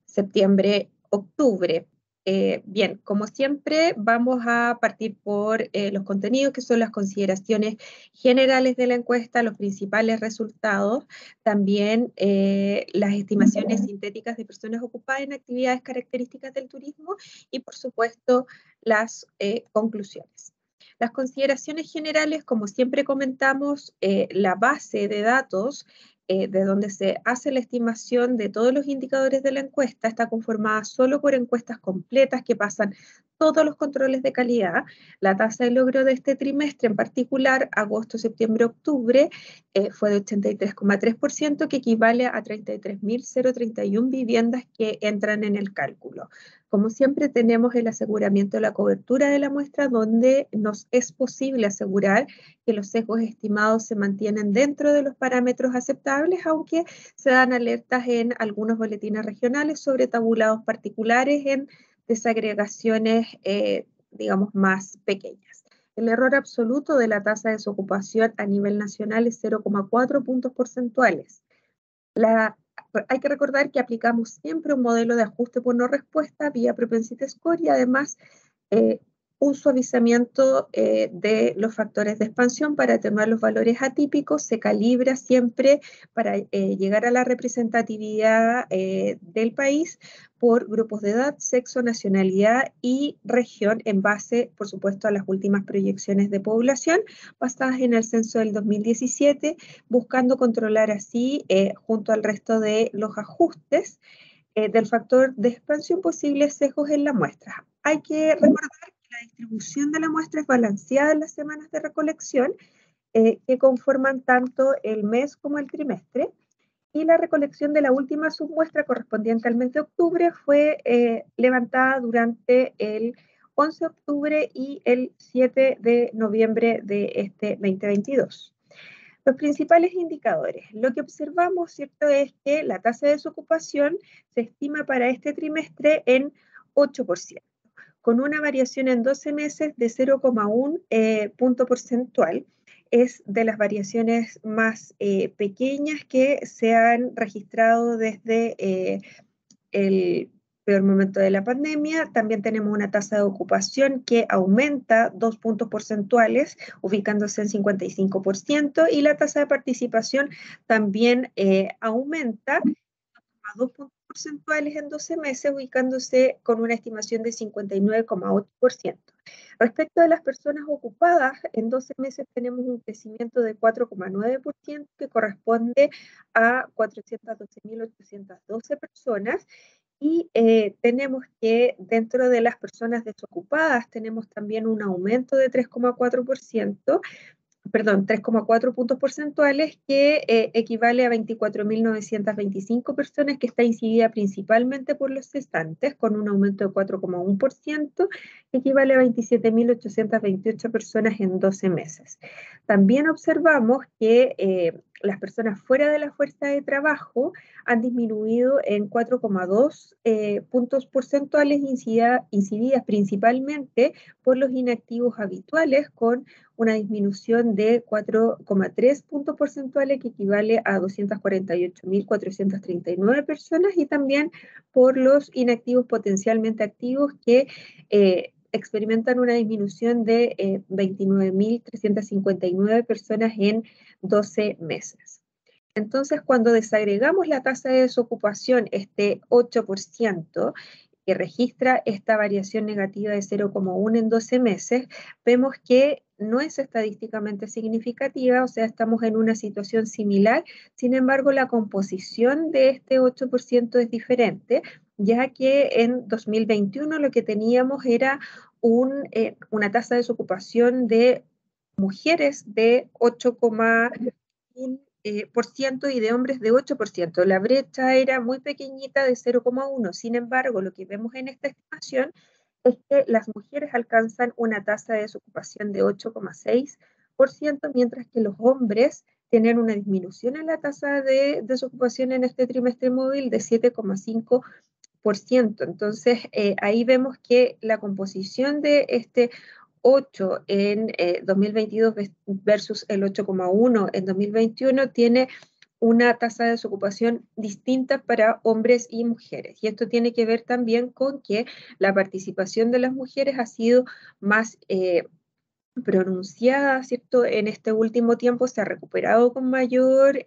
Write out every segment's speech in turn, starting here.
septiembre, octubre. Bien, como siempre, vamos a partir por los contenidos, que son las consideraciones generales de la encuesta, los principales resultados, también las estimaciones sintéticas de personas ocupadas en actividades características del turismo y, por supuesto, las conclusiones. Las consideraciones generales, como siempre comentamos, la base de datos de donde se hace la estimación de todos los indicadores de la encuesta, está conformada solo por encuestas completas que pasan todos los controles de calidad. La tasa de logro de este trimestre, en particular, agosto, septiembre, octubre, fue de 83,3%, que equivale a 33.031 viviendas que entran en el cálculo. Como siempre, tenemos el aseguramiento de la cobertura de la muestra, donde nos es posible asegurar que los sesgos estimados se mantienen dentro de los parámetros aceptables, aunque se dan alertas en algunos boletines regionales sobre tabulados particulares en desagregaciones, digamos, más pequeñas. El error absoluto de la tasa de desocupación a nivel nacional es 0,4 puntos porcentuales. Hay que recordar que aplicamos siempre un modelo de ajuste por no respuesta vía Propensity Score y además un suavizamiento de los factores de expansión para atenuar los valores atípicos. Se calibra siempre para llegar a la representatividad del país por grupos de edad, sexo, nacionalidad y región, en base, por supuesto, a las últimas proyecciones de población basadas en el censo del 2017, buscando controlar así, junto al resto de los ajustes del factor de expansión, posibles sesgos en la muestra. Hay que recordar que la distribución de la muestra es balanceada en las semanas de recolección, que conforman tanto el mes como el trimestre, y la recolección de la última submuestra correspondiente al mes de octubre fue levantada durante el 11 de octubre y el 7 de noviembre de este 2022. Los principales indicadores. Lo que observamos, ¿cierto?, es que la tasa de desocupación se estima para este trimestre en 8%, con una variación en 12 meses de 0,1 punto porcentual. Es de las variaciones más pequeñas que se han registrado desde el peor momento de la pandemia. También tenemos una tasa de ocupación que aumenta 2 puntos porcentuales, ubicándose en 55%, y la tasa de participación también aumenta a 2 puntos porcentuales en 12 meses, ubicándose con una estimación de 59,8%. Respecto de las personas ocupadas, en 12 meses tenemos un crecimiento de 4,9%, que corresponde a 412.812 personas, y tenemos que dentro de las personas desocupadas tenemos también un aumento de 3,4%, perdón, 3,4 puntos porcentuales, que equivale a 24.925 personas, que está incidida principalmente por los cesantes, con un aumento de 4,1%, que equivale a 27.828 personas en 12 meses. También observamos que las personas fuera de la fuerza de trabajo han disminuido en 4,2 puntos porcentuales, incididas principalmente por los inactivos habituales, con una disminución de 4,3 puntos porcentuales, que equivale a 248.439 personas, y también por los inactivos potencialmente activos, que experimentan una disminución de 29.359 personas en 12 meses. Entonces, cuando desagregamos la tasa de desocupación, este 8%, que registra esta variación negativa de 0,1 en 12 meses, vemos que no es estadísticamente significativa, o sea, estamos en una situación similar. Sin embargo, la composición de este 8% es diferente, ya que en 2021 lo que teníamos era una tasa de desocupación de mujeres de 8,1% y de hombres de 8%. La brecha era muy pequeñita, de 0,1. Sin embargo, lo que vemos en esta estimación es que las mujeres alcanzan una tasa de desocupación de 8,6%, mientras que los hombres tienen una disminución en la tasa de desocupación en este trimestre móvil de 7,5%. Entonces, ahí vemos que la composición de este 8 en 2022 versus el 8,1 en 2021 tiene una tasa de desocupación distinta para hombres y mujeres. Y esto tiene que ver también con que la participación de las mujeres ha sido más pronunciada, ¿cierto? En este último tiempo se ha recuperado con mayor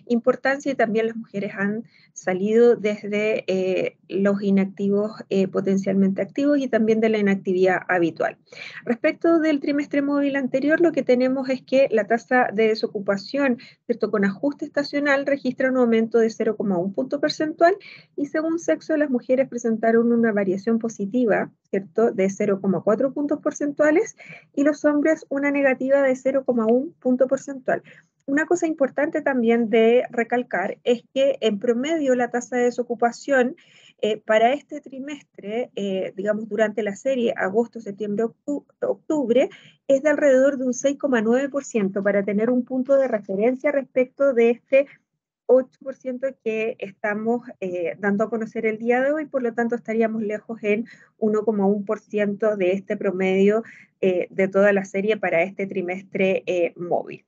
importancia, y también las mujeres han salido desde los inactivos potencialmente activos y también de la inactividad habitual. Respecto del trimestre móvil anterior, lo que tenemos es que la tasa de desocupación, ¿cierto? Con ajuste estacional registra un aumento de 0,1 punto porcentual, y según sexo las mujeres presentaron una variación positiva, ¿cierto? De 0,4 puntos porcentuales, y los hombres una negativa de 0,1 punto porcentual. Una cosa importante también de recalcar es que en promedio la tasa de desocupación para este trimestre, digamos durante la serie agosto, septiembre, octubre, es de alrededor de un 6,9%, para tener un punto de referencia respecto de este 8% que estamos dando a conocer el día de hoy. Por lo tanto estaríamos lejos en 1,1% de este promedio de toda la serie para este trimestre móvil.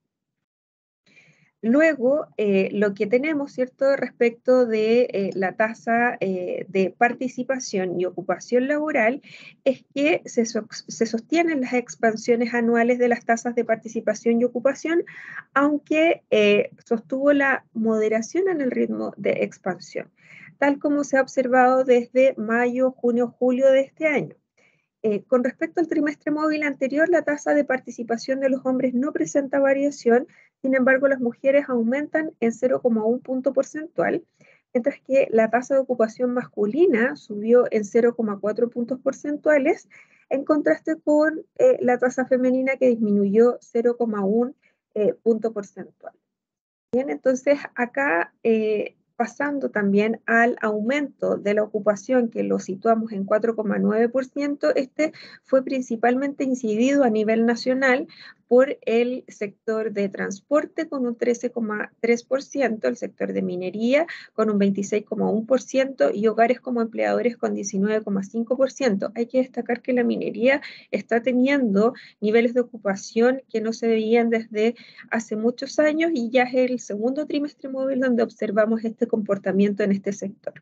Luego, lo que tenemos, ¿cierto?, respecto de la tasa de participación y ocupación laboral, es que se sostienen las expansiones anuales de las tasas de participación y ocupación, aunque sostuvo la moderación en el ritmo de expansión, tal como se ha observado desde mayo, junio, julio de este año. Con respecto al trimestre móvil anterior, la tasa de participación de los hombres no presenta variación. Sin embargo, las mujeres aumentan en 0,1 punto porcentual, mientras que la tasa de ocupación masculina subió en 0,4 puntos porcentuales, en contraste con la tasa femenina, que disminuyó 0,1 punto porcentual. Bien, entonces acá pasando también al aumento de la ocupación, que lo situamos en 4,9%, este fue principalmente incidido a nivel nacional por el sector de transporte con un 13,3%, el sector de minería con un 26,1% y hogares como empleadores con 19,5%. Hay que destacar que la minería está teniendo niveles de ocupación que no se veían desde hace muchos años, y ya es el segundo trimestre móvil donde observamos este comportamiento en este sector.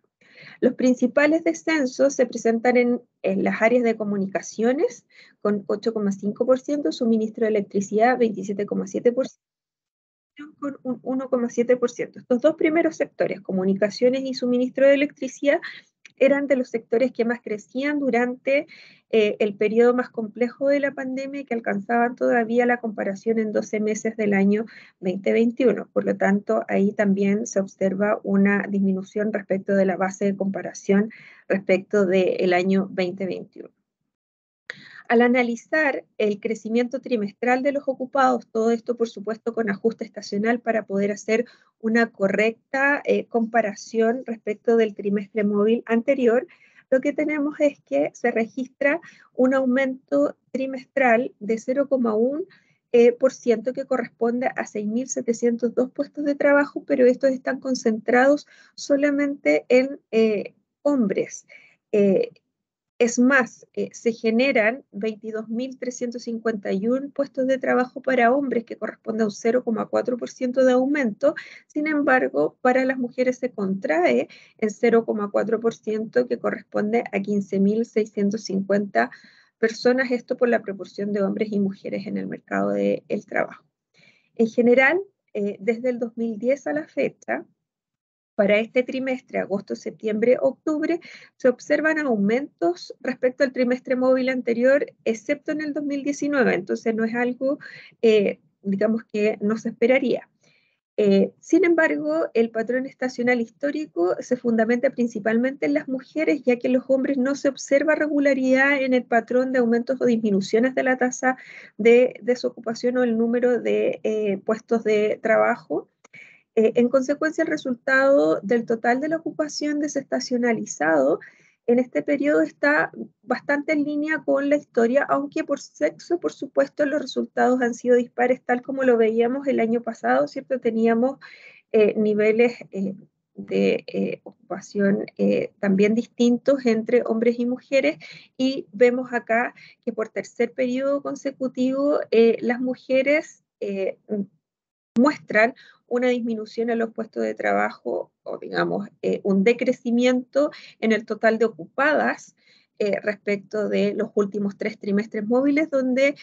Los principales descensos se presentan en las áreas de comunicaciones con 8,5%, suministro de electricidad 27,7%, con un 1,7%. Estos dos primeros sectores, comunicaciones y suministro de electricidad, eran de los sectores que más crecían durante el periodo más complejo de la pandemia, y que alcanzaban todavía la comparación en 12 meses del año 2021. Por lo tanto, ahí también se observa una disminución respecto de la base de comparación respecto del año 2021. Al analizar el crecimiento trimestral de los ocupados, todo esto por supuesto con ajuste estacional para poder hacer una correcta comparación respecto del trimestre móvil anterior, lo que tenemos es que se registra un aumento trimestral de 0,1%, que corresponde a 6.702 puestos de trabajo, pero estos están concentrados solamente en hombres. Es más, se generan 22.351 puestos de trabajo para hombres, que corresponde a un 0,4% de aumento. Sin embargo, para las mujeres se contrae en 0,4%, que corresponde a 15.650 personas, esto por la proporción de hombres y mujeres en el mercado del trabajo. En general, desde el 2010 a la fecha, para este trimestre, agosto, septiembre, octubre, se observan aumentos respecto al trimestre móvil anterior, excepto en el 2019. Entonces no es algo, digamos, que no se esperaría. Sin embargo, el patrón estacional histórico se fundamenta principalmente en las mujeres, ya que en los hombres no se observa regularidad en el patrón de aumentos o disminuciones de la tasa de desocupación o el número de puestos de trabajo. En consecuencia, el resultado del total de la ocupación desestacionalizado en este periodo está bastante en línea con la historia, aunque por sexo, por supuesto, los resultados han sido dispares, tal como lo veíamos el año pasado, ¿cierto? Teníamos niveles de ocupación también distintos entre hombres y mujeres, y vemos acá que por tercer periodo consecutivo las mujeres muestran una disminución en los puestos de trabajo, o digamos, un decrecimiento en el total de ocupadas respecto de los últimos 3 trimestres móviles, donde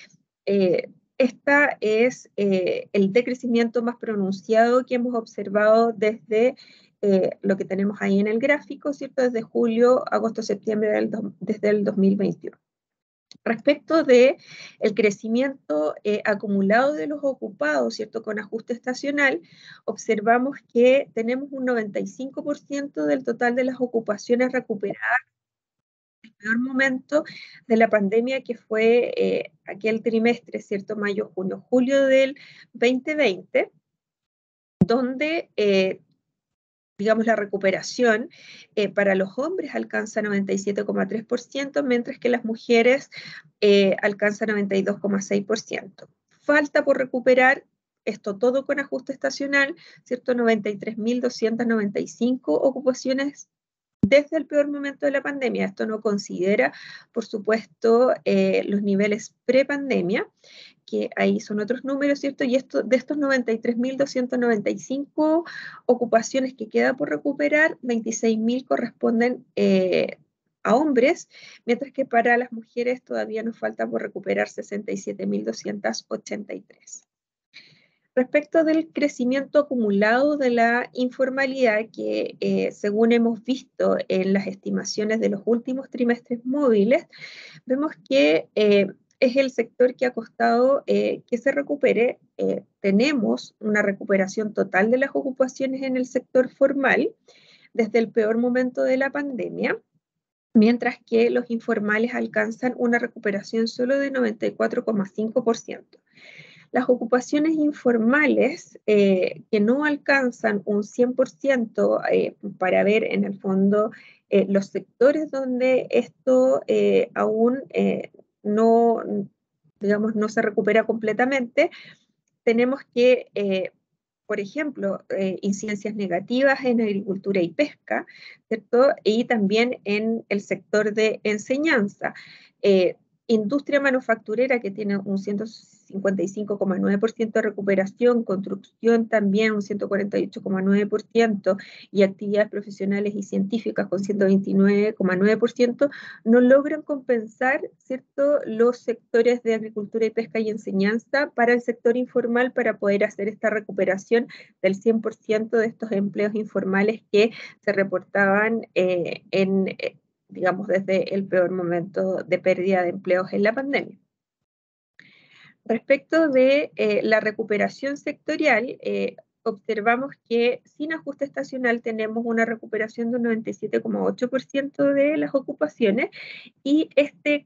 esta es el decrecimiento más pronunciado que hemos observado desde lo que tenemos ahí en el gráfico, ¿cierto? Desde julio, agosto, septiembre desde el 2021. Respecto de el crecimiento acumulado de los ocupados, ¿cierto? Con ajuste estacional, observamos que tenemos un 95% del total de las ocupaciones recuperadas en el peor momento de la pandemia, que fue aquel trimestre, ¿cierto? Mayo, junio, julio del 2020, donde digamos, la recuperación para los hombres alcanza 97,3%, mientras que las mujeres alcanza 92,6%. Falta por recuperar, esto todo con ajuste estacional, ¿cierto? 93.295 ocupaciones desde el peor momento de la pandemia. Esto no considera, por supuesto, los niveles prepandemia, que ahí son otros números, ¿cierto? Y de estos 93.295 ocupaciones que queda por recuperar, 26.000 corresponden a hombres, mientras que para las mujeres todavía nos falta por recuperar 67.283. Respecto del crecimiento acumulado de la informalidad, que según hemos visto en las estimaciones de los últimos trimestres móviles, vemos que es el sector que ha costado que se recupere. Tenemos una recuperación total de las ocupaciones en el sector formal desde el peor momento de la pandemia, mientras que los informales alcanzan una recuperación solo de 94,5%. Las ocupaciones informales que no alcanzan un 100% para ver en el fondo los sectores donde esto aún no, digamos, no se recupera completamente, tenemos que, por ejemplo, incidencias negativas en agricultura y pesca, ¿cierto? Y también en el sector de enseñanza. Industria manufacturera, que tiene un 155,9% de recuperación, construcción también un 148,9%, y actividades profesionales y científicas con 129,9%, no logran compensar, ¿cierto?, los sectores de agricultura y pesca y enseñanza para el sector informal, para poder hacer esta recuperación del 100% de estos empleos informales que se reportaban digamos, desde el peor momento de pérdida de empleos en la pandemia. Respecto de la recuperación sectorial, observamos que sin ajuste estacional tenemos una recuperación de un 97,8% de las ocupaciones, y este,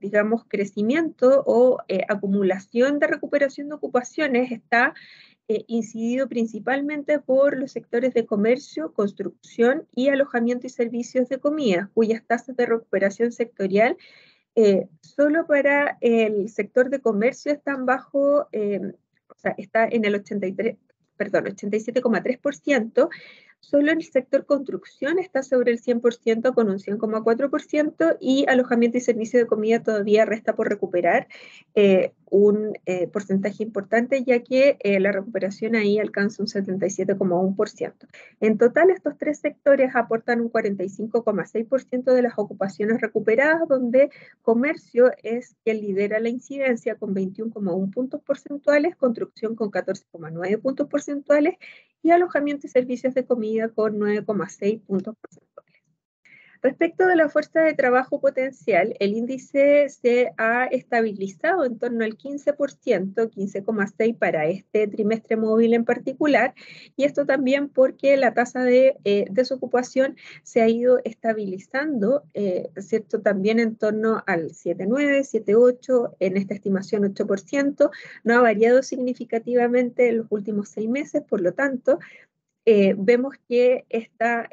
digamos, crecimiento o acumulación de recuperación de ocupaciones está incidido principalmente por los sectores de comercio, construcción y alojamiento y servicios de comida, cuyas tasas de recuperación sectorial solo para el sector de comercio están bajo, o sea, está en el 87,3%, solo el sector construcción está sobre el 100% con un 100,4%, y alojamiento y servicio de comida todavía resta por recuperar un porcentaje importante, ya que la recuperación ahí alcanza un 77,1%. En total, estos tres sectores aportan un 45,6% de las ocupaciones recuperadas, donde comercio es quien lidera la incidencia con 21,1 puntos porcentuales, construcción con 14,9 puntos porcentuales y alojamiento y servicios de comida con 9,6 puntos porcentuales. Respecto de la fuerza de trabajo potencial, el índice se ha estabilizado en torno al 15%, 15,6% para este trimestre móvil en particular, y esto también porque la tasa de desocupación se ha ido estabilizando, ¿cierto? También en torno al 7,9, 7,8, en esta estimación 8%, no ha variado significativamente en los últimos 6 meses, por lo tanto, vemos que esta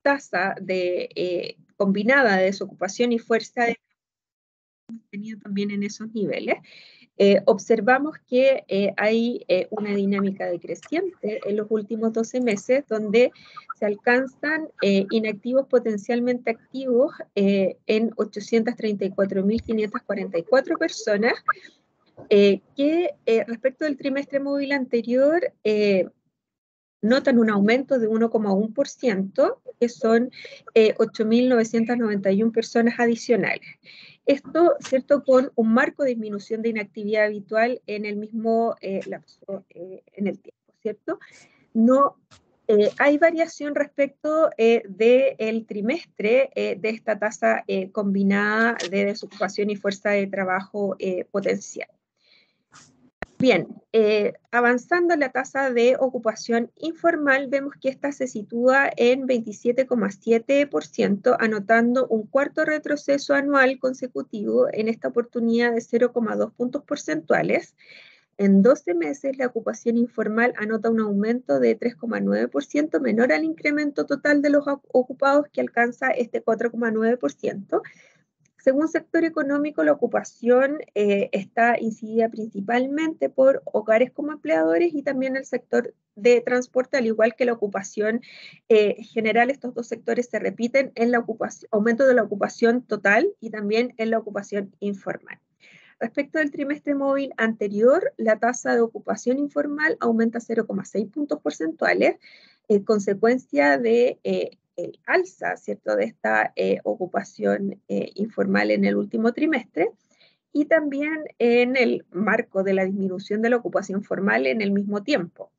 tasa de combinada de desocupación y fuerza de hemos tenido también en esos niveles. Observamos que hay una dinámica decreciente en los últimos 12 meses, donde se alcanzan inactivos potencialmente activos en 834.544 personas, que respecto del trimestre móvil anterior, notan un aumento de 1,1%, que son 8.991 personas adicionales. Esto, ¿cierto?, con un marco de disminución de inactividad habitual en el mismo lapso en el tiempo, ¿cierto? No hay variación respecto del trimestre de esta tasa combinada de desocupación y fuerza de trabajo potencial. Bien, avanzando la tasa de ocupación informal, vemos que esta se sitúa en 27,7%, anotando un cuarto retroceso anual consecutivo, en esta oportunidad de 0,2 puntos porcentuales. En 12 meses, la ocupación informal anota un aumento de 3,9%, menor al incremento total de los ocupados, que alcanza este 4,9%. Según sector económico, la ocupación está incidida principalmente por hogares como empleadores y también el sector de transporte, al igual que la ocupación general. Estos dos sectores se repiten en la aumento de la ocupación total y también en la ocupación informal. Respecto del trimestre móvil anterior, la tasa de ocupación informal aumenta 0,6 puntos porcentuales, consecuencia de el alza, ¿cierto?, de esta ocupación informal en el último trimestre, y también en el marco de la disminución de la ocupación formal en el mismo tiempo.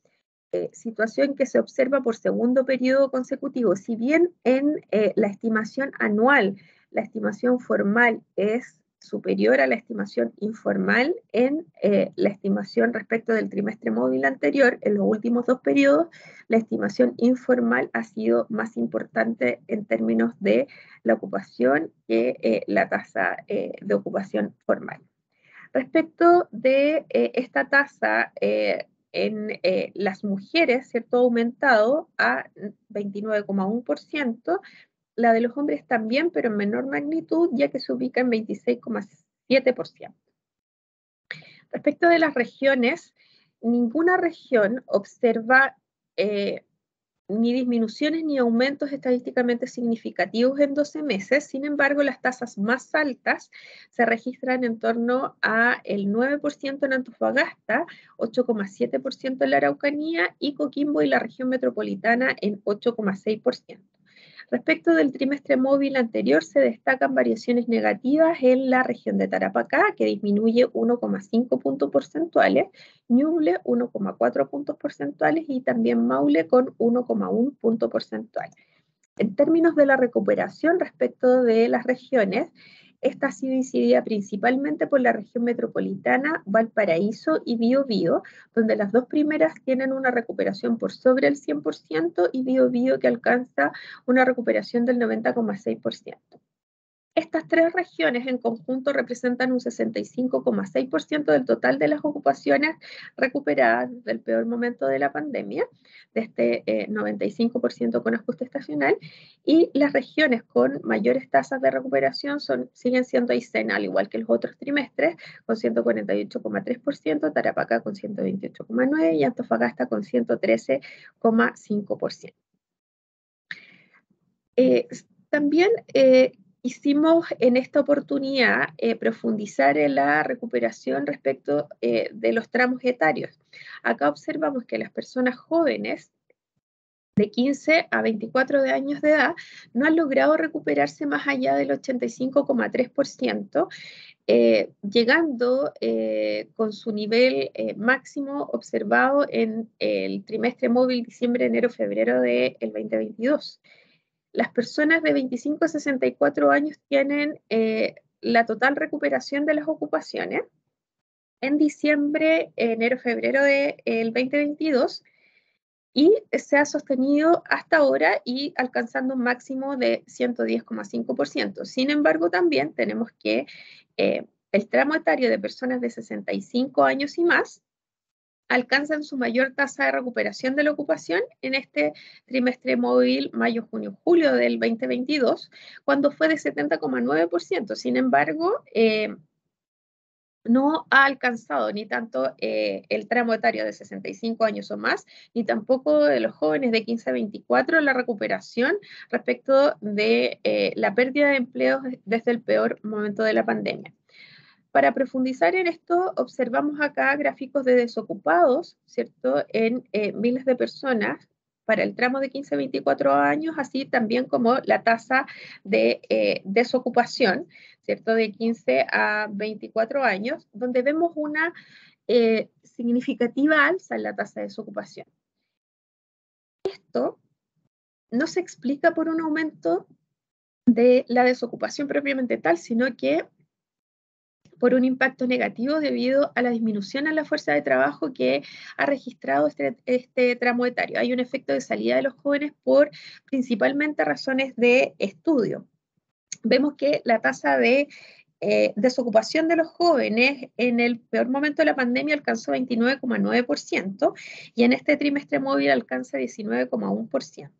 Situación que se observa por segundo periodo consecutivo. Si bien en la estimación anual, la estimación formal es superior a la estimación informal, en la estimación respecto del trimestre móvil anterior, en los últimos dos periodos, la estimación informal ha sido más importante en términos de la ocupación que la tasa de ocupación formal. Respecto de esta tasa en las mujeres, ¿cierto?, ha aumentado a 29,1%, la de los hombres también, pero en menor magnitud, ya que se ubica en 26,7%. Respecto de las regiones, ninguna región observa ni disminuciones ni aumentos estadísticamente significativos en 12 meses. Sin embargo, las tasas más altas se registran en torno al 9% en Antofagasta, 8,7% en la Araucanía, y Coquimbo y la región metropolitana en 8,6%. Respecto del trimestre móvil anterior, se destacan variaciones negativas en la región de Tarapacá, que disminuye 1,5 puntos porcentuales, Ñuble 1,4 puntos porcentuales y también Maule con 1,1 punto porcentual. En términos de la recuperación respecto de las regiones, esta ha sido incidida principalmente por la región metropolitana, Valparaíso y Biobío, donde las dos primeras tienen una recuperación por sobre el 100% y Biobío que alcanza una recuperación del 90,6%. Estas tres regiones en conjunto representan un 65,6% del total de las ocupaciones recuperadas desde el peor momento de la pandemia, de este 95% con ajuste estacional, y las regiones con mayores tasas de recuperación siguen siendo Aysén, al igual que los otros trimestres, con 148,3%, Tarapacá con 128,9% y Antofagasta con 113,5%. También quisimos en esta oportunidad profundizar en la recuperación respecto de los tramos etarios. Acá observamos que las personas jóvenes de 15 a 24 años de edad no han logrado recuperarse más allá del 85,3%, llegando con su nivel máximo observado en el trimestre móvil diciembre, enero, febrero del 2022. Las personas de 25 a 64 años tienen la total recuperación de las ocupaciones en diciembre, enero, febrero del 2022, y se ha sostenido hasta ahora y alcanzando un máximo de 110,5%. Sin embargo, también tenemos que el tramo etario de personas de 65 años y más alcanzan su mayor tasa de recuperación de la ocupación en este trimestre móvil mayo, junio, julio del 2022, cuando fue de 70,9%. Sin embargo, no ha alcanzado ni tanto el tramo etario de 65 años o más, ni tampoco de los jóvenes de 15 a 24 la recuperación respecto de la pérdida de empleos desde el peor momento de la pandemia. Para profundizar en esto, observamos acá gráficos de desocupados, ¿cierto?, en miles de personas para el tramo de 15 a 24 años, así también como la tasa de desocupación, ¿cierto?, de 15 a 24 años, donde vemos una significativa alza en la tasa de desocupación. Esto no se explica por un aumento de la desocupación propiamente tal, sino que por un impacto negativo debido a la disminución en la fuerza de trabajo que ha registrado este tramo etario. Hay un efecto de salida de los jóvenes por principalmente razones de estudio. Vemos que la tasa de desocupación de los jóvenes en el peor momento de la pandemia alcanzó 29,9% y en este trimestre móvil alcanza 19,1%.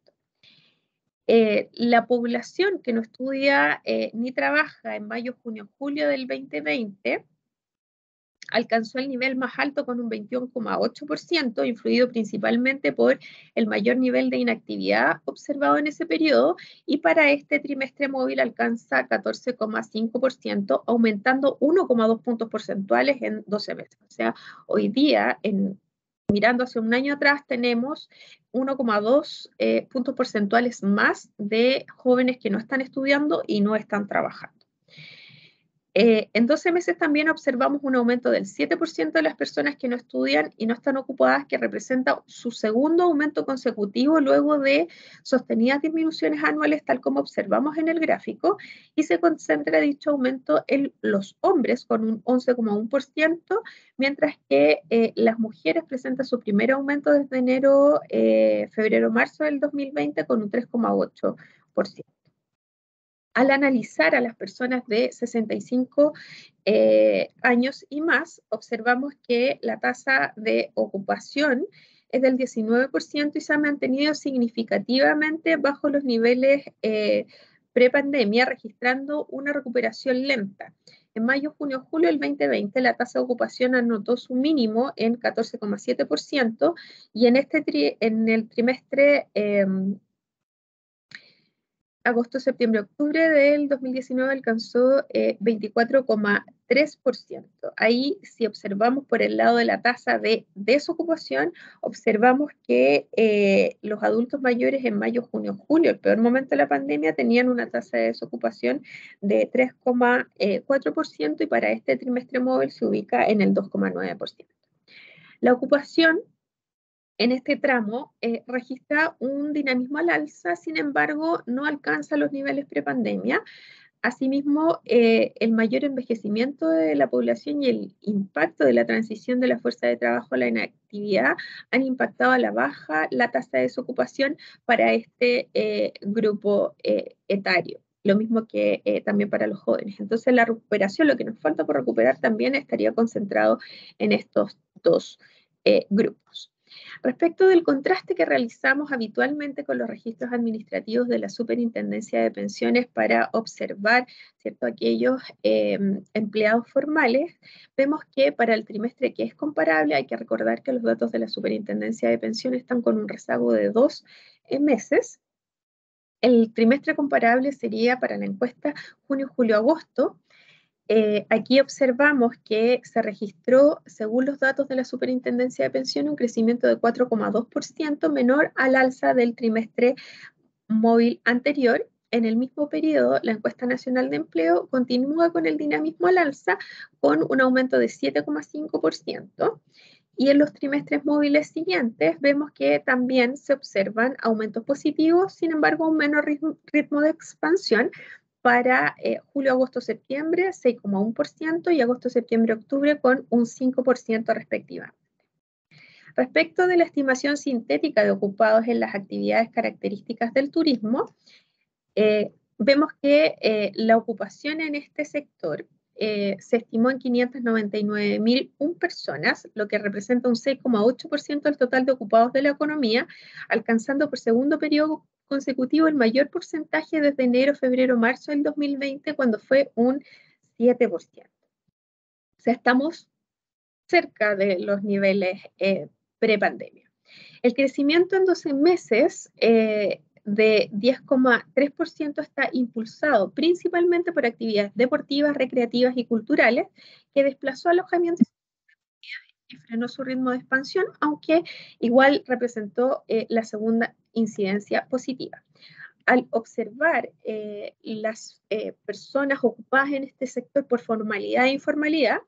La población que no estudia ni trabaja en mayo, junio, julio del 2020 alcanzó el nivel más alto con un 21,8%, influido principalmente por el mayor nivel de inactividad observado en ese periodo, y para este trimestre móvil alcanza 14,5%, aumentando 1,2 puntos porcentuales en 12 meses. O sea, hoy día, mirando hacia un año atrás, tenemos 1,2 puntos porcentuales más de jóvenes que no están estudiando y no están trabajando. En 12 meses también observamos un aumento del 7% de las personas que no estudian y no están ocupadas, que representa su segundo aumento consecutivo luego de sostenidas disminuciones anuales, tal como observamos en el gráfico, y se concentra dicho aumento en los hombres con un 11,1%, mientras que las mujeres presentan su primer aumento desde enero, febrero, marzo del 2020 con un 3,8%. Al analizar a las personas de 65 años y más, observamos que la tasa de ocupación es del 19% y se ha mantenido significativamente bajo los niveles prepandemia, registrando una recuperación lenta. En mayo, junio, julio del 2020, la tasa de ocupación anotó su mínimo en 14,7% y en el trimestre agosto, septiembre, octubre del 2019 alcanzó 24,3%. Ahí, si observamos por el lado de la tasa de desocupación, observamos que los adultos mayores en mayo, junio, julio, el peor momento de la pandemia, tenían una tasa de desocupación de 3,4% y para este trimestre móvil se ubica en el 2,9%. La ocupación en este tramo registra un dinamismo al alza, sin embargo, no alcanza los niveles prepandemia. Asimismo, el mayor envejecimiento de la población y el impacto de la transición de la fuerza de trabajo a la inactividad han impactado a la baja la tasa de desocupación para este grupo etario. Lo mismo que también para los jóvenes. Entonces, la recuperación, lo que nos falta por recuperar también estaría concentrado en estos dos grupos. Respecto del contraste que realizamos habitualmente con los registros administrativos de la Superintendencia de Pensiones para observar, ¿cierto?, aquellos empleados formales, vemos que para el trimestre que es comparable, hay que recordar que los datos de la Superintendencia de Pensiones están con un rezago de 2 meses. El trimestre comparable sería para la encuesta junio, julio, agosto. Aquí observamos que se registró, según los datos de la Superintendencia de Pensiones, un crecimiento de 4,2% menor al alza del trimestre móvil anterior. En el mismo periodo, la encuesta nacional de empleo continúa con el dinamismo al alza, con un aumento de 7,5%. Y en los trimestres móviles siguientes vemos que también se observan aumentos positivos, sin embargo, un menor ritmo de expansión para julio, agosto, septiembre, 6,1% y agosto, septiembre, octubre con un 5% respectivamente. Respecto de la estimación sintética de ocupados en las actividades características del turismo, vemos que la ocupación en este sector se estimó en 599.001 personas, lo que representa un 6,8% del total de ocupados de la economía, alcanzando por segundo periodo consecutivo el mayor porcentaje desde enero, febrero, marzo del 2020, cuando fue un 7%. O sea, estamos cerca de los niveles prepandemia. El crecimiento en 12 meses de 10,3% está impulsado principalmente por actividades deportivas, recreativas y culturales, que desplazó alojamientos y frenó su ritmo de expansión, aunque igual representó la segunda incidencia positiva. Al observar las personas ocupadas en este sector por formalidad e informalidad,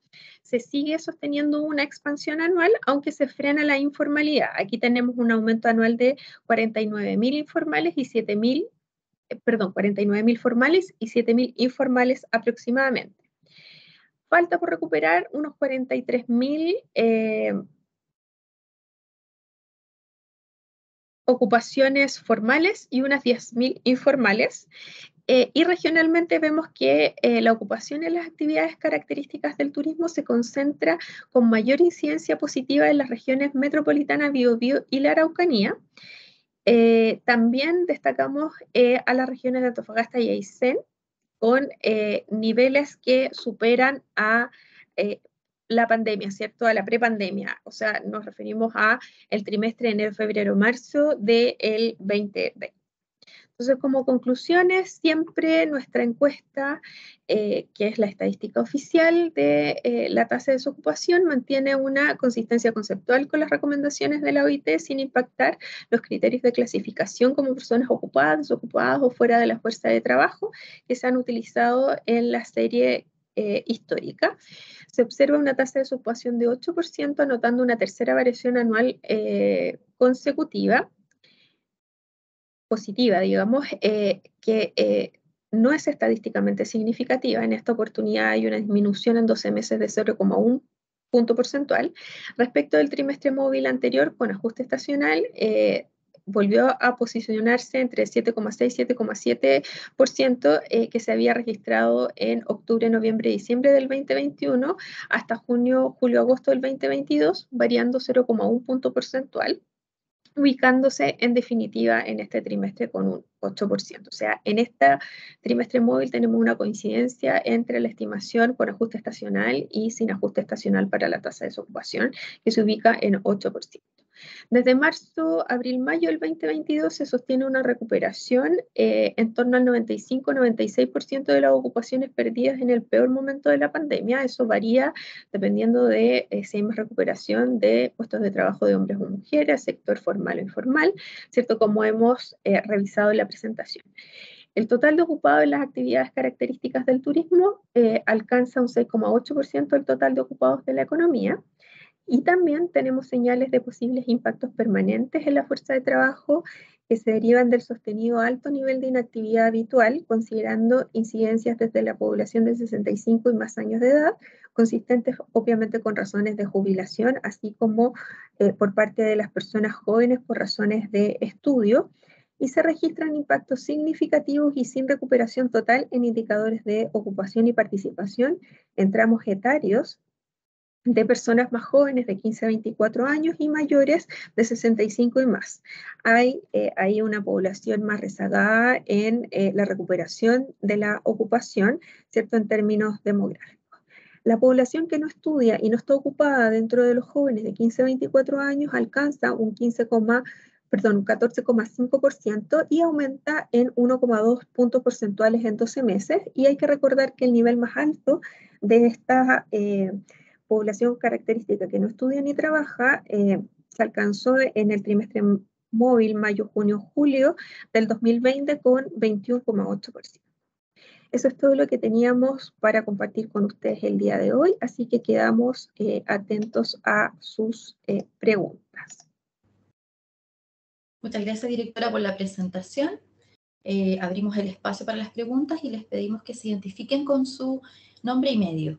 se sigue sosteniendo una expansión anual, aunque se frena la informalidad. Aquí tenemos un aumento anual de 49.000 informales y 7.000, 49.000 formales y 7.000 informales aproximadamente. Falta por recuperar unos 43.000 ocupaciones formales y unas 10.000 informales. Y regionalmente vemos que la ocupación en las actividades características del turismo se concentra con mayor incidencia positiva en las regiones metropolitanas Biobío y la Araucanía. También destacamos a las regiones de Antofagasta y Aysén, con niveles que superan a la pandemia, ¿cierto? A la prepandemia. O sea, nos referimos a el trimestre de enero, febrero, marzo del 2020. Entonces, como conclusiones, siempre nuestra encuesta, que es la estadística oficial de la tasa de desocupación, mantiene una consistencia conceptual con las recomendaciones de la OIT sin impactar los criterios de clasificación como personas ocupadas, desocupadas o fuera de la fuerza de trabajo que se han utilizado en la serie histórica. Se observa una tasa de desocupación de 8%, anotando una tercera variación anual consecutiva, positiva, digamos, que no es estadísticamente significativa. En esta oportunidad hay una disminución en 12 meses de 0,1 punto porcentual. Respecto del trimestre móvil anterior, con ajuste estacional, volvió a posicionarse entre 7,6 y 7,7% que se había registrado en octubre, noviembre, diciembre del 2021 hasta junio, julio, agosto del 2022, variando 0,1 punto porcentual, ubicándose en definitiva en este trimestre con un 8%. O sea, en este trimestre móvil tenemos una coincidencia entre la estimación con ajuste estacional y sin ajuste estacional para la tasa de desocupación, que se ubica en 8%. Desde marzo, abril, mayo del 2022 se sostiene una recuperación en torno al 95-96% de las ocupaciones perdidas en el peor momento de la pandemia. Eso varía dependiendo de si hay más recuperación de puestos de trabajo de hombres o mujeres, sector formal o informal, ¿cierto? Como hemos revisado en la presentación. El total de ocupados en las actividades características del turismo alcanza un 6,8% del total de ocupados de la economía. Y también tenemos señales de posibles impactos permanentes en la fuerza de trabajo que se derivan del sostenido alto nivel de inactividad habitual, considerando incidencias desde la población de 65 y más años de edad, consistentes obviamente con razones de jubilación, así como por parte de las personas jóvenes por razones de estudio, y se registran impactos significativos y sin recuperación total en indicadores de ocupación y participación en tramos etarios de personas más jóvenes de 15 a 24 años y mayores de 65 y más. Hay una población más rezagada en la recuperación de la ocupación, ¿cierto? En términos demográficos. La población que no estudia y no está ocupada dentro de los jóvenes de 15 a 24 años alcanza un 14,5% y aumenta en 1,2 puntos porcentuales en 12 meses. Y hay que recordar que el nivel más alto de esta población característica que no estudia ni trabaja se alcanzó en el trimestre móvil mayo, junio, julio del 2020 con 21,8%. Eso es todo lo que teníamos para compartir con ustedes el día de hoy, así que quedamos atentos a sus preguntas. Muchas gracias, directora, por la presentación. Abrimos el espacio para las preguntas y les pedimos que se identifiquen con su nombre y medio.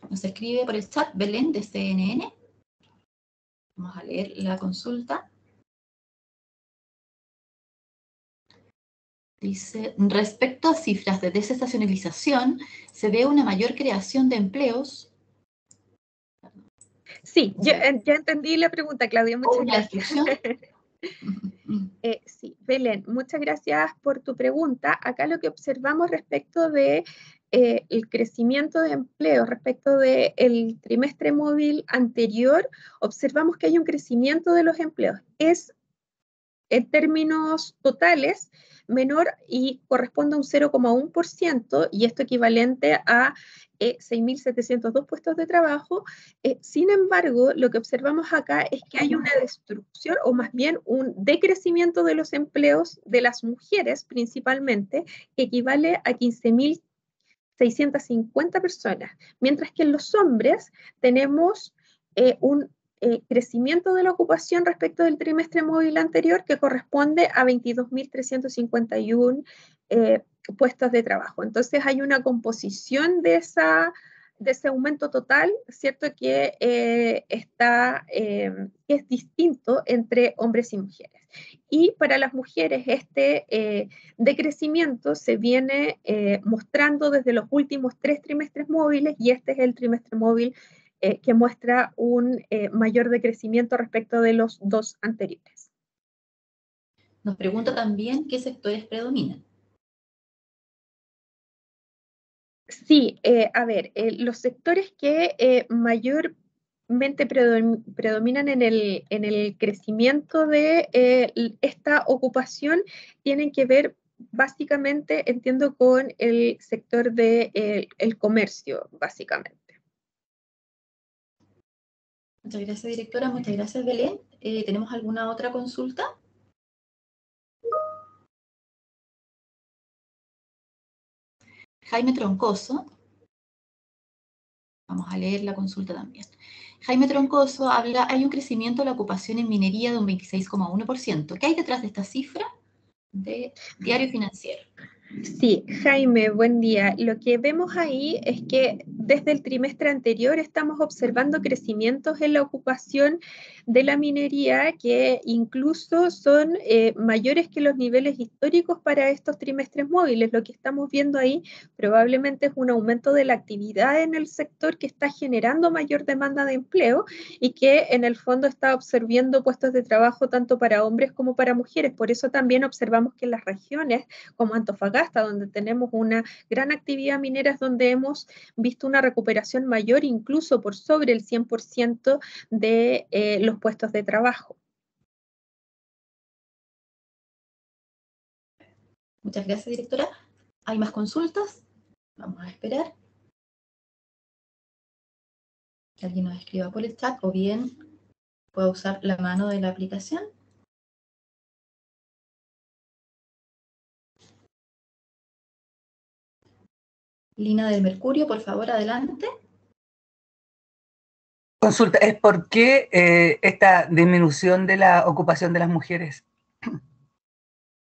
Nos escribe por el chat Belén de CNN. Vamos a leer la consulta. Dice, respecto a cifras de desestacionalización, ¿se ve una mayor creación de empleos? Sí, ya entendí la pregunta, Claudia, muchas gracias. Sí, Belén, muchas gracias por tu pregunta. Acá lo que observamos respecto de el crecimiento de empleo respecto del trimestre móvil anterior, observamos que hay un crecimiento de los empleos. Es en términos totales menor y corresponde a un 0,1%, y esto equivalente a 6.702 puestos de trabajo. Sin embargo, lo que observamos acá es que hay una destrucción, o más bien un decrecimiento de los empleos de las mujeres principalmente, que equivale a 15.650 personas, mientras que en los hombres tenemos un crecimiento de la ocupación respecto del trimestre móvil anterior, que corresponde a 22.351 puestos de trabajo. Entonces hay una composición de ese aumento total, ¿cierto? Que es distinto entre hombres y mujeres. Y para las mujeres este decrecimiento se viene mostrando desde los últimos 3 trimestres móviles, y este es el trimestre móvil que muestra un mayor decrecimiento respecto de los 2 anteriores. Nos pregunta también qué sectores predominan. Sí, a ver, los sectores que mayormente predominan en el crecimiento de esta ocupación tienen que ver básicamente, entiendo, con el sector del comercio, básicamente. Muchas gracias, directora. Muchas gracias, Belén. ¿Tenemos alguna otra consulta? Jaime Troncoso. Vamos a leer la consulta también. Jaime Troncoso habla, hay un crecimiento de la ocupación en minería de un 26,1%. ¿Qué hay detrás de esta cifra? De Diario Financiero. Sí, Jaime, buen día. Lo que vemos ahí es que desde el trimestre anterior estamos observando crecimientos en la ocupación de la minería que incluso son mayores que los niveles históricos para estos trimestres móviles. Lo que estamos viendo ahí probablemente es un aumento de la actividad en el sector que está generando mayor demanda de empleo y que en el fondo está observando puestos de trabajo tanto para hombres como para mujeres. Por eso también observamos que en las regiones como Antofagasta, donde tenemos una gran actividad minera, es donde hemos visto una recuperación mayor, incluso por sobre el 100% de los puestos de trabajo. Muchas gracias, directora. ¿Hay más consultas? Vamos a esperar que alguien nos escriba por el chat, o bien pueda usar la mano de la aplicación. Lina del Mercurio, por favor, adelante. Consulta, ¿es por qué esta disminución de la ocupación de las mujeres?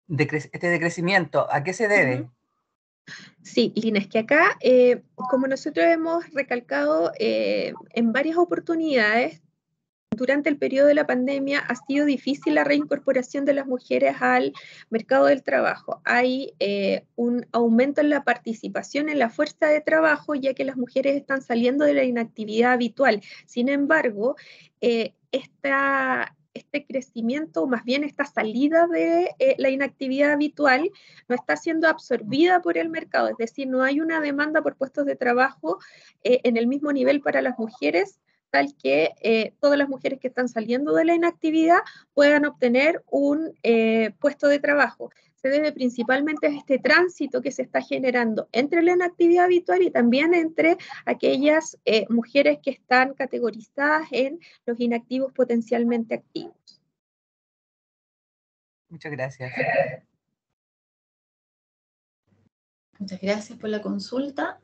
Este decrecimiento, ¿a qué se debe? Sí, Lina, es que acá, como nosotros hemos recalcado en varias oportunidades, durante el periodo de la pandemia ha sido difícil la reincorporación de las mujeres al mercado del trabajo. Hay un aumento en la participación en la fuerza de trabajo, ya que las mujeres están saliendo de la inactividad habitual. Sin embargo, este crecimiento, o más bien esta salida de la inactividad habitual, no está siendo absorbida por el mercado, es decir, no hay una demanda por puestos de trabajo en el mismo nivel para las mujeres, tal que todas las mujeres que están saliendo de la inactividad puedan obtener un puesto de trabajo. Se debe principalmente a este tránsito que se está generando entre la inactividad habitual y también entre aquellas mujeres que están categorizadas en los inactivos potencialmente activos. Muchas gracias. Muchas gracias por la consulta.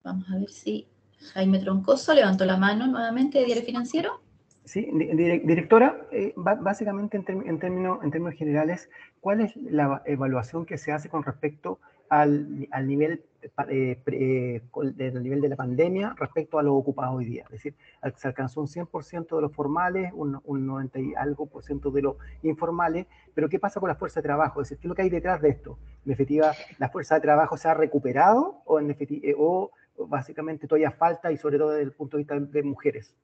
Vamos a ver si Jaime Troncoso levantó la mano nuevamente de Diario Financiero. Sí, directora, básicamente en términos generales, ¿cuál es la evaluación que se hace con respecto al nivel del nivel de la pandemia respecto a los ocupados hoy día? Es decir, se alcanzó un 100% de los formales, un 90 y algo por ciento de los informales, pero ¿qué pasa con la fuerza de trabajo? Es decir, ¿qué es lo que hay detrás de esto? ¿En definitiva, la fuerza de trabajo se ha recuperado o básicamente todavía falta, y sobre todo desde el punto de vista de mujeres?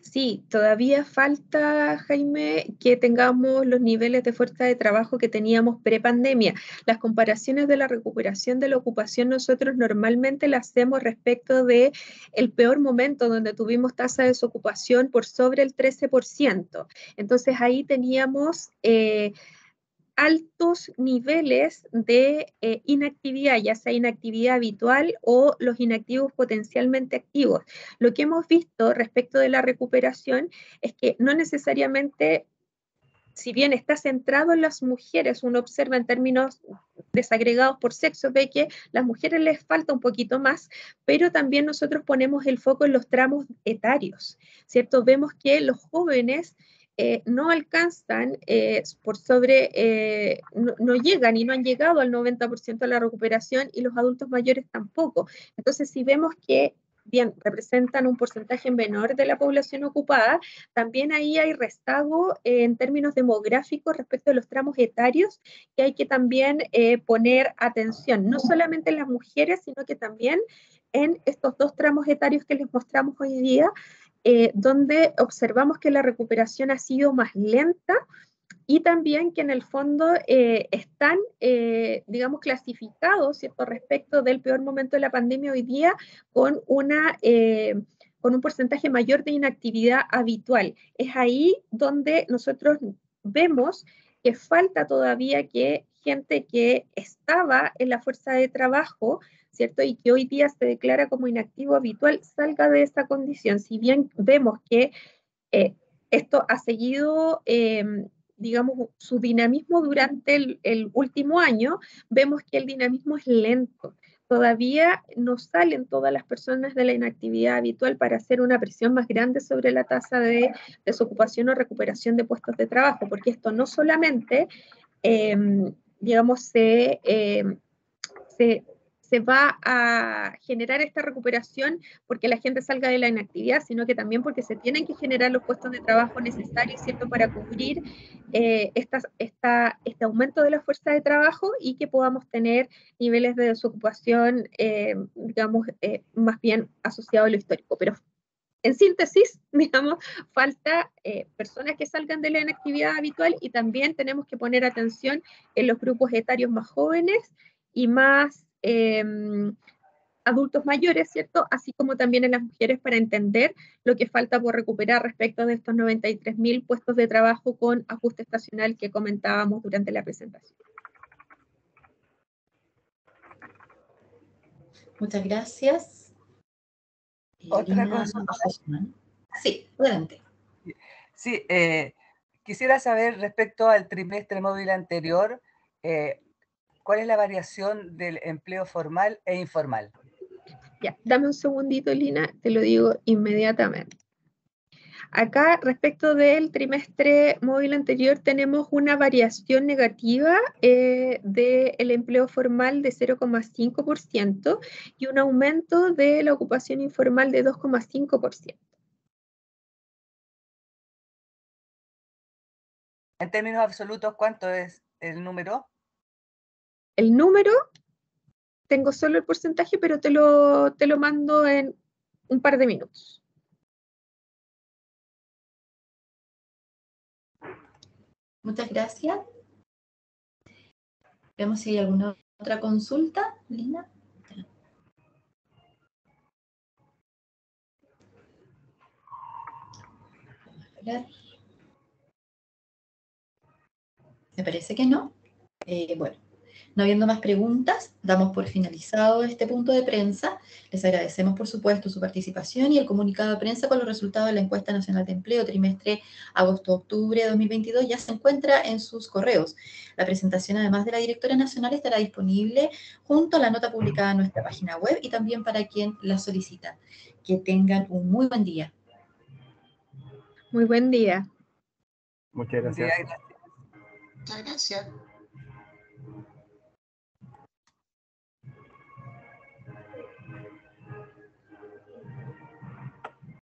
Sí, todavía falta, Jaime, que tengamos los niveles de fuerza de trabajo que teníamos pre-pandemia. Las comparaciones de la recuperación de la ocupación nosotros normalmente las hacemos respecto de el peor momento donde tuvimos tasa de desocupación por sobre el 13%. Entonces ahí teníamos altos niveles de inactividad, ya sea inactividad habitual o los inactivos potencialmente activos. Lo que hemos visto respecto de la recuperación es que no necesariamente, si bien está centrado en las mujeres, uno observa en términos desagregados por sexo, ve que a las mujeres les falta un poquito más, pero también nosotros ponemos el foco en los tramos etarios, ¿cierto? Vemos que los jóvenes no alcanzan por sobre, no llegan y no han llegado al 90% de la recuperación y los adultos mayores tampoco. Entonces, si vemos que bien, representan un porcentaje menor de la población ocupada, también ahí hay rezago en términos demográficos respecto a los tramos etarios que hay que también poner atención, no solamente en las mujeres, sino que también en estos dos tramos etarios que les mostramos hoy día, donde observamos que la recuperación ha sido más lenta y también que en el fondo están, digamos, clasificados, ¿cierto?, respecto del peor momento de la pandemia hoy día con con un porcentaje mayor de inactividad habitual. Es ahí donde nosotros vemos que falta todavía que gente que estaba en la fuerza de trabajo, ¿cierto?, y que hoy día se declara como inactivo habitual, salga de esa condición. Si bien vemos que esto ha seguido, digamos, su dinamismo durante el último año, vemos que el dinamismo es lento. Todavía no salen todas las personas de la inactividad habitual para hacer una presión más grande sobre la tasa de desocupación o recuperación de puestos de trabajo, porque esto no solamente, digamos, se va a generar esta recuperación porque la gente salga de la inactividad, sino que también porque se tienen que generar los puestos de trabajo necesarios, ¿cierto?, para cubrir este aumento de la fuerza de trabajo y que podamos tener niveles de desocupación, digamos, más bien asociados a lo histórico. Pero en síntesis, digamos, falta personas que salgan de la inactividad habitual y también tenemos que poner atención en los grupos etarios más jóvenes y más adultos mayores, ¿cierto? Así como también en las mujeres para entender lo que falta por recuperar respecto de estos 93.000 puestos de trabajo con ajuste estacional que comentábamos durante la presentación. Muchas gracias. Otra Lina consulta. Hoffman. Sí, adelante. Sí, quisiera saber respecto al trimestre móvil anterior, ¿cuál es la variación del empleo formal e informal? Ya, dame un segundito, Lina, te lo digo inmediatamente. Acá, respecto del trimestre móvil anterior, tenemos una variación negativa del empleo formal de 0,5% y un aumento de la ocupación informal de 2,5%. En términos absolutos, ¿cuánto es el número? El número, tengo solo el porcentaje, pero te lo mando en un par de minutos. Muchas gracias. Veamos si hay alguna otra consulta, Lina. A ver. Me parece que no. Bueno, no habiendo más preguntas, damos por finalizado este punto de prensa. Les agradecemos, por supuesto, su participación y el comunicado de prensa con los resultados de la Encuesta Nacional de Empleo, trimestre agosto-octubre de 2022, ya se encuentra en sus correos. La presentación, además de la directora nacional, estará disponible junto a la nota publicada en nuestra página web y también para quien la solicita. Que tengan un muy buen día. Muy buen día. Muchas gracias. Gracias. Muchas gracias.